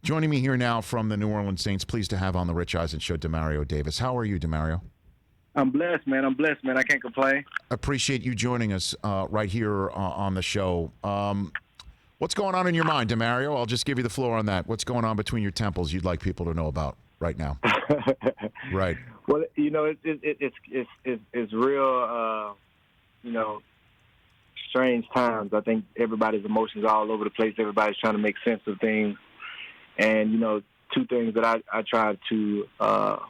Joining me here now from the New Orleans Saints, pleased to have on the Rich Eisen Show, Demario Davis. How are you, Demario? I'm blessed, man. I can't complain. Appreciate you joining us right here on the show. What's going on in your mind, Demario? I'll just give you the floor on that. What's going on between your temples you'd like people to know about right now? Right. Well, it's real, strange times. I think everybody's emotions are all over the place. Everybody's trying to make sense of things. And, two things that I try to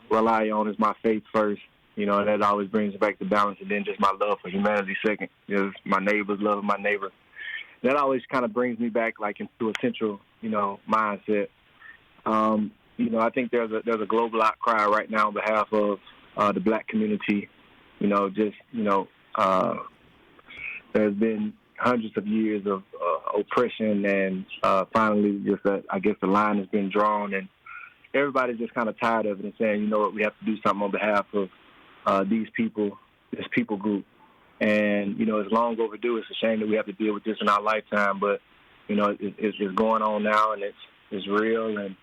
rely on is my faith first. And that always brings me back to balance, and then just my love for humanity second. Just my neighbors, loving my neighbor. That always kind of brings me back like into a central, mindset. I think there's a global outcry right now on behalf of the black community. There's been hundreds of years of oppression, and finally, I guess the line has been drawn, and everybody's just kind of tired of it and saying, you know what, we have to do something on behalf of these people, this people group. And, it's long overdue. It's a shame that we have to deal with this in our lifetime, but, it's going on now, and it's real. And,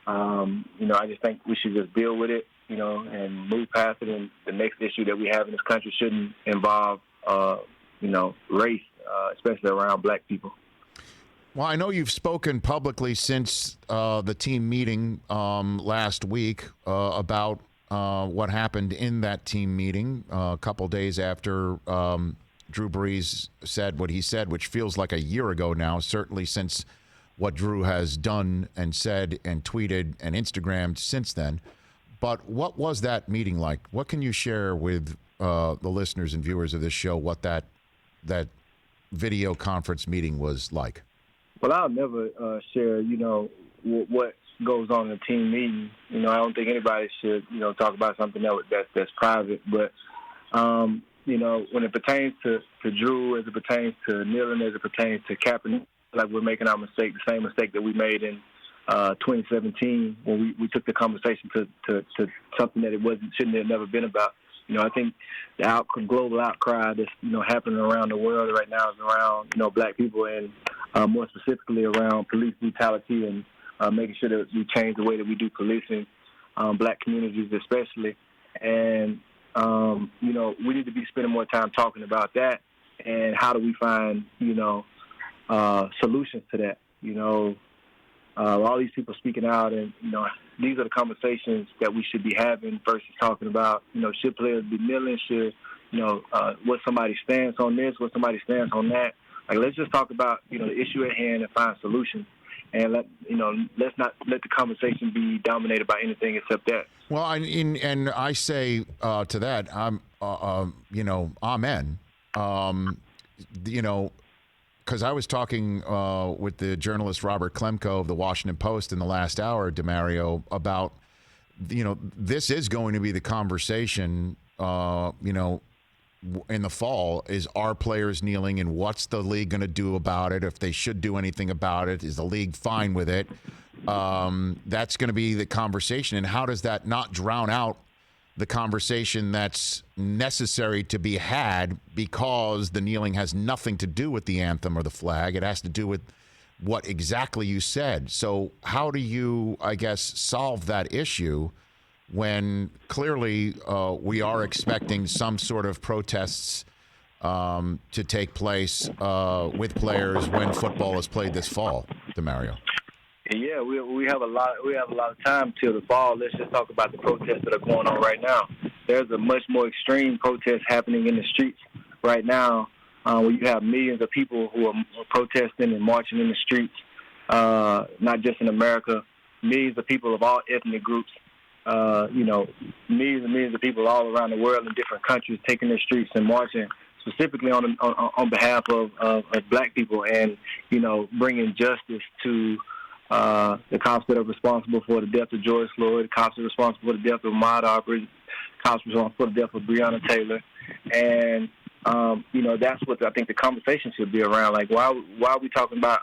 I just think we should just deal with it, and move past it. And the next issue that we have in this country shouldn't involve, race, especially around black people. Well, I know you've spoken publicly since the team meeting last week about what happened in that team meeting a couple days after Drew Brees said what he said, which feels like a year ago now, certainly since what Drew has done and said and tweeted and Instagrammed since then. But what was that meeting like? What can you share with the listeners and viewers of this show what that video conference meeting was like? Well, I'll never share, what goes on in a team meeting. I don't think anybody should, talk about something that's private. But, when it pertains to Drew, as it pertains to kneeling, as it pertains to Kaepernick, like we're making our mistake, the same mistake that we made in 2017 when we took the conversation to something that shouldn't have never been about. I think the global outcry that's, happening around the world right now is around, black people, and more specifically around police brutality and making sure that we change the way that we do policing, black communities especially. And, we need to be spending more time talking about that and how do we find, solutions to that. All these people speaking out, and, these are the conversations that we should be having versus talking about, should players be kneeling, should, what somebody stands on this, what somebody stands on that. Like, let's just talk about, the issue at hand and find solutions. And let's not let the conversation be dominated by anything except that. Well, and I say to that, amen. Because I was talking with the journalist Robert Klemko of the Washington Post in the last hour, Demario, about, this is going to be the conversation, in the fall. Is our players kneeling, and what's the league going to do about it? If they should do anything about it, is the league fine with it? That's going to be the conversation. And how does that not drown out the conversation that's necessary to be had, because the kneeling has nothing to do with the anthem or the flag. It has to do with what exactly you said. So how do you, I guess, solve that issue when clearly we are expecting some sort of protests to take place with players when football is played this fall, Demario? Yeah, we have a lot of time till the fall. Let's just talk about the protests that are going on right now. There's a much more extreme protest happening in the streets right now, where you have millions of people who are protesting and marching in the streets, not just in America. Millions of people of all ethnic groups, millions and millions of people all around the world in different countries taking the streets and marching specifically on behalf of black people, and bringing justice to the cops that are responsible for the death of George Floyd, the cops that are responsible for the death of Ahmaud Arbery, cops responsible for the death of Breonna Taylor. And, that's what I think the conversation should be around. Like, why are we talking about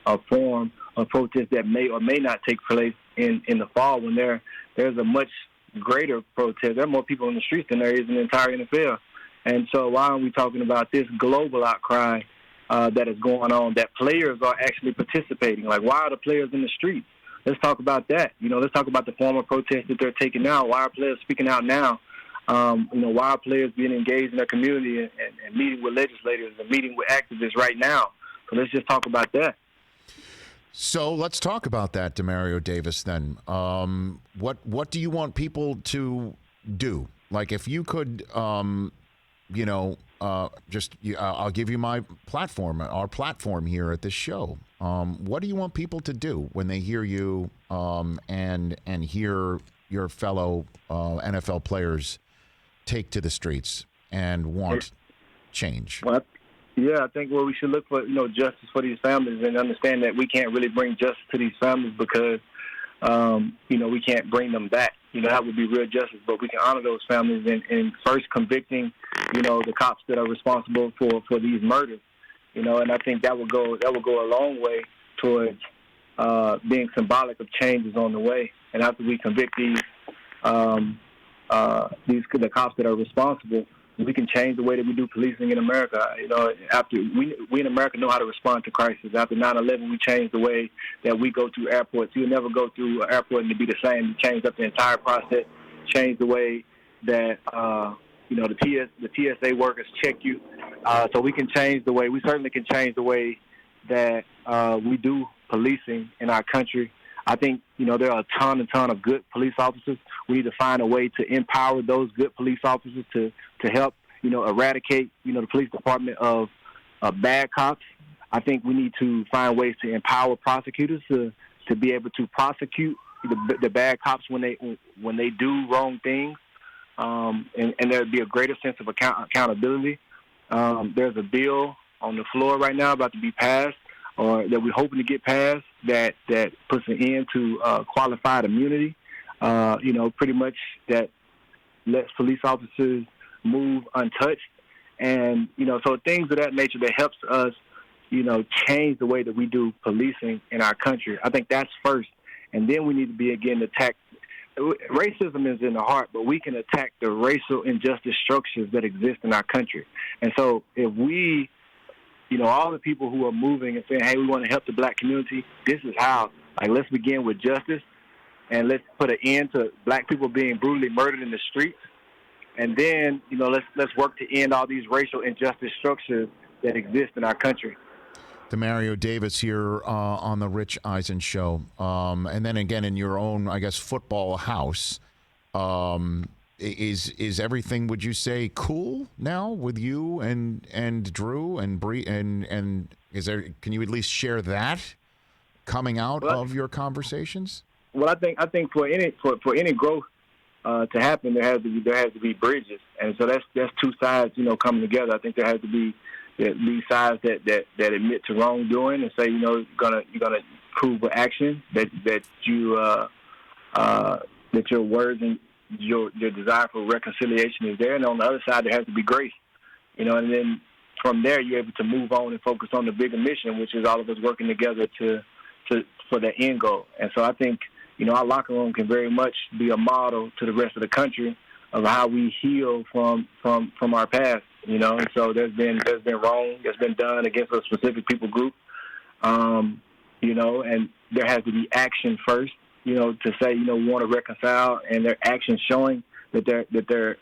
a form of protest that may or may not take place in the fall, when there's a much greater protest? There are more people in the streets than there is in the entire NFL. And so why aren't we talking about this global outcry that is going on, that players are actually participating? Like, why are the players in the streets? let's talk about that. Let's talk about the form of protest that they're taking now. Why are players speaking out now? Why are players being engaged in their community and meeting with legislators and meeting with activists right now? So let's just talk about that. So let's talk about that, Demario Davis, then. What do you want people to do? Like, if you could, I'll give you my platform, our platform here at this show. What do you want people to do when they hear you and hear your fellow NFL players take to the streets and want change? Well, I think we should look for justice for these families and understand that we can't really bring justice to these families because we can't bring them back. That would be real justice, but we can honor those families in first convicting the cops that are responsible for these murders. And I think that will go a long way towards being symbolic of changes on the way. And after we convict the cops that are responsible, we can change the way that we do policing in America. After we in America know how to respond to crisis. After 9/11, we changed the way that we go through airports. You'll never go through an airport and to be the same. You change up the entire process, change the way that the TSA workers check you. So we can change the way. We certainly can change the way that we do policing in our country. I think, there are a ton of good police officers. We need to find a way to empower those good police officers to help, eradicate, the police department of bad cops. I think we need to find ways to empower prosecutors to be able to prosecute the bad cops when they do wrong things. And there would be a greater sense of accountability. There's a bill on the floor right now about to be passed, or that we're hoping to get passed, that puts an end to qualified immunity. Pretty much that lets police officers move untouched, and so things of that nature that helps us, change the way that we do policing in our country. I think that's first, and then we need to be again attack. Racism is in the heart, but we can attack the racial injustice structures that exist in our country. And so if we, all the people who are moving and saying, hey, we want to help the black community, this is how. Let's begin with justice, and let's put an end to black people being brutally murdered in the streets. And then, let's work to end all these racial injustice structures that exist in our country. Demario Davis here on the Rich Eisen Show. And then again, in your own, I guess, football house, is everything, would you say, cool now with you and Drew and Bree? And is there, can you at least share that coming out of your conversations? Well, I think for any growth to happen, there has to be bridges. And so that's two sides, coming together. I think there has to be these sides that admit to wrongdoing and say, you're gonna prove with action that your words and your desire for reconciliation is there, and on the other side there has to be grace, and then from there you're able to move on and focus on the bigger mission, which is all of us working together for the end goal. And so I think our locker room can very much be a model to the rest of the country of how we heal from our past. And so there's been wrong that's been done against a specific people group, and there has to be action first, to say, we want to reconcile, and their action showing that they're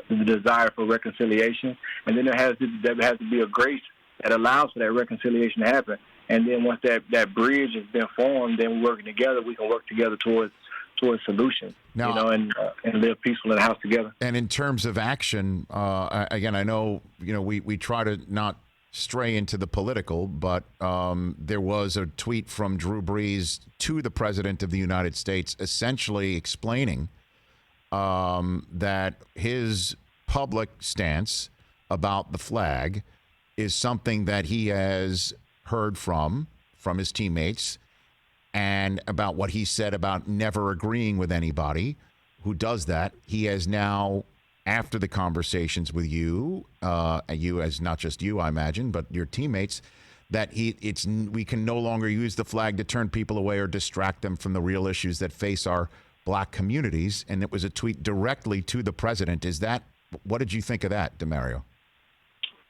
the desire for reconciliation, and then there has to be a grace that allows for that reconciliation to happen. And then once that bridge has been formed, then we're working together. We can work together towards solutions, now, and live peaceful in the house together. And in terms of action, again, I know, we try to not stray into the political, but there was a tweet from Drew Brees to the President of the United States essentially explaining that his public stance about the flag is something that he has heard from his teammates, and about what he said about never agreeing with anybody who does that. He has now, after the conversations with you as not just you, I imagine, but your teammates, that we can no longer use the flag to turn people away or distract them from the real issues that face our black communities. And it was a tweet directly to the president. What did you think of that, Demario?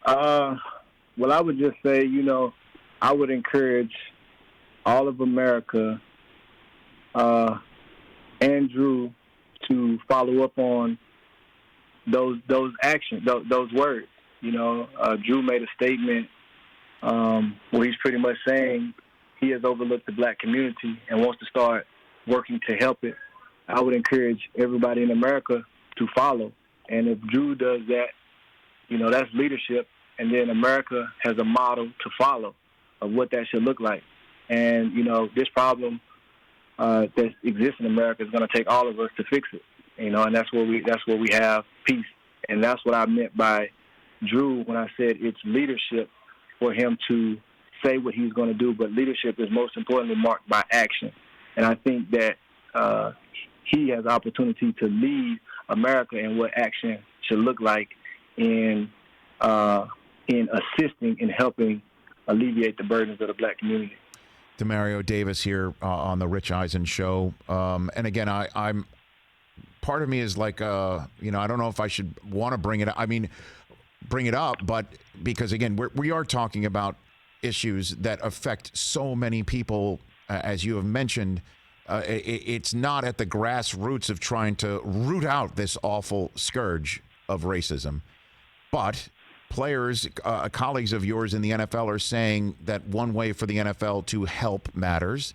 Well, I would just say, I would encourage all of America and Drew to follow up on those actions, those words. Drew made a statement where he's pretty much saying he has overlooked the black community and wants to start working to help it. I would encourage everybody in America to follow. And if Drew does that, that's leadership. And then America has a model to follow of what that should look like. And, this problem that exists in America is going to take all of us to fix it. And that's where we have peace. And that's what I meant by Drew when I said it's leadership for him to say what he's going to do. But leadership is most importantly marked by action. And I think that he has the opportunity to lead America in what action should look like in assisting and helping alleviate the burdens of the black community. Demario Davis here on the Rich Eisen Show. And again, I'm part of me is like, I don't know if I should want to bring it up. I mean, bring it up, but because again, we are talking about issues that affect so many people, as you have mentioned. It's not at the grassroots of trying to root out this awful scourge of racism, but players, colleagues of yours in the NFL are saying that one way for the NFL to help matters,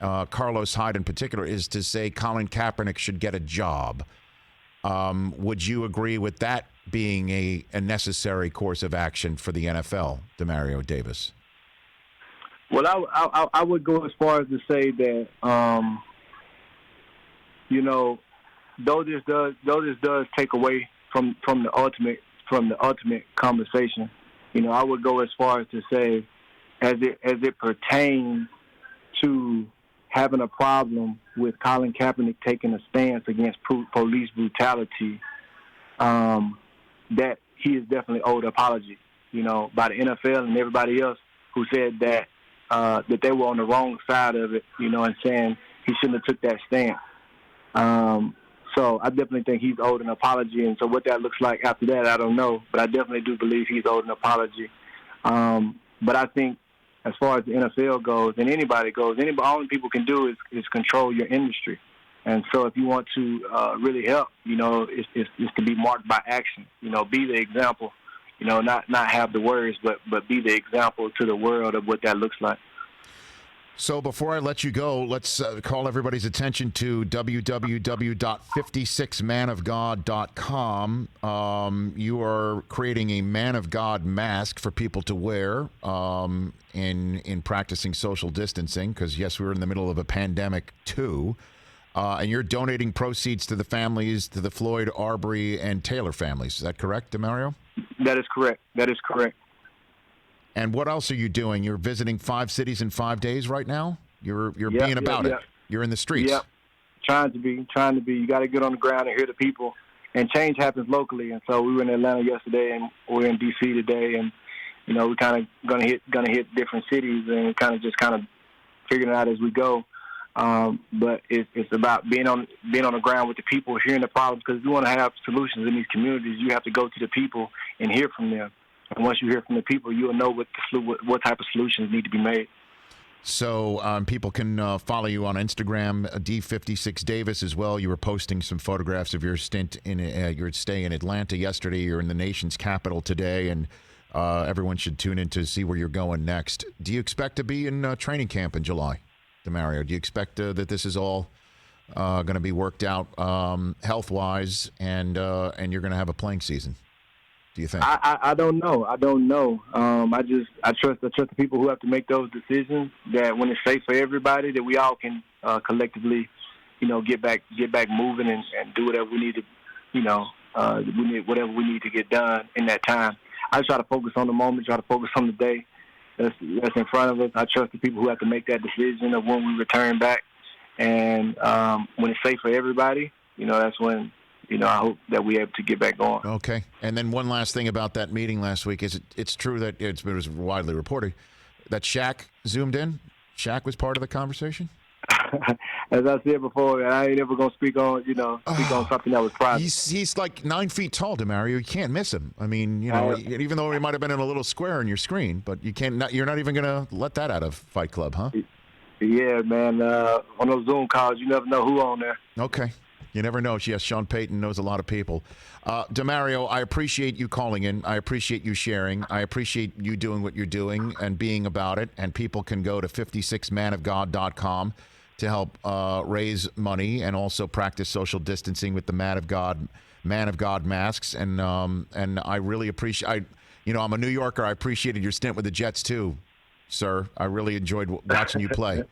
Carlos Hyde in particular, is to say Colin Kaepernick should get a job. Would you agree with that being a necessary course of action for the NFL, Demario Davis? Well, I would go as far as to say that, though this does take away from the ultimate conversation, I would go as far as to say, as it pertains to having a problem with Colin Kaepernick taking a stance against police brutality, that he is definitely owed an apology, by the NFL and everybody else who said that they were on the wrong side of it, and saying he shouldn't have took that stance. So I definitely think he's owed an apology. And so what that looks like after that, I don't know. But I definitely do believe he's owed an apology. But I think as far as the NFL goes and anybody goes, all people can do is control your industry. And so if you want to really help, it's to be marked by action. Be the example. Not have the words, but be the example to the world of what that looks like. So before I let you go, let's call everybody's attention to www.56manofgod.com. You are creating a Man of God mask for people to wear in practicing social distancing, because, yes, we're in the middle of a pandemic, too. And you're donating proceeds to the families, to the Floyd, Arbery, and Taylor families. Is that correct, Demario? That is correct. And what else are you doing? You're visiting 5 cities in 5 days right now? You're being about it. You're in the streets. Yep. Trying to be. You got to get on the ground and hear the people. And change happens locally. And so we were in Atlanta yesterday, and we're in D.C. today. And we're kind of gonna hit different cities and kind of figuring it out as we go. But it's about being on the ground with the people, hearing the problems. Because if you want to have solutions in these communities, you have to go to the people and hear from them. And once you hear from the people, you'll know what type of solutions need to be made. So people can follow you on Instagram, D56Davis as well. You were posting some photographs of your stint in your stay in Atlanta yesterday. You're in the nation's capital today, and everyone should tune in to see where you're going next. Do you expect to be in training camp in July, Demario? Do you expect that this is all going to be worked out health-wise, and you're going to have a playing season? Do you think? I don't know. I trust the people who have to make those decisions, that when it's safe for everybody, that we all can collectively, get back moving and do whatever we need to, whatever we need to get done in that time. I try to focus on the moment, try to focus on the day that's in front of us. I trust the people who have to make that decision of when we return back, and when it's safe for everybody, that's when. I hope that we're able to get back going. Okay. And then one last thing about that meeting last week is it's true that it was widely reported that Shaq zoomed in. Shaq was part of the conversation? As I said before, I ain't ever going to speak on, on something that was private. He's like 9 feet tall, Demario. You can't miss him. I mean, even though he might have been in a little square on your screen, but you're not even going to let that out of Fight Club, huh? Yeah, man. On those Zoom calls, you never know who on there. Okay. You never know. Yes, Sean Payton knows a lot of people. Demario, I appreciate you calling in. I appreciate you sharing. I appreciate you doing what you're doing and being about it. And people can go to 56manofgod.com to help raise money and also practice social distancing with the Man of God masks. And I really appreciate. I'm a New Yorker. I appreciated your stint with the Jets too, sir. I really enjoyed watching you play.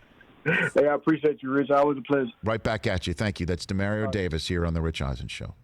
Hey, I appreciate you, Rich. Always a pleasure. Right back at you. Thank you. That's Demario Davis here on The Rich Eisen Show.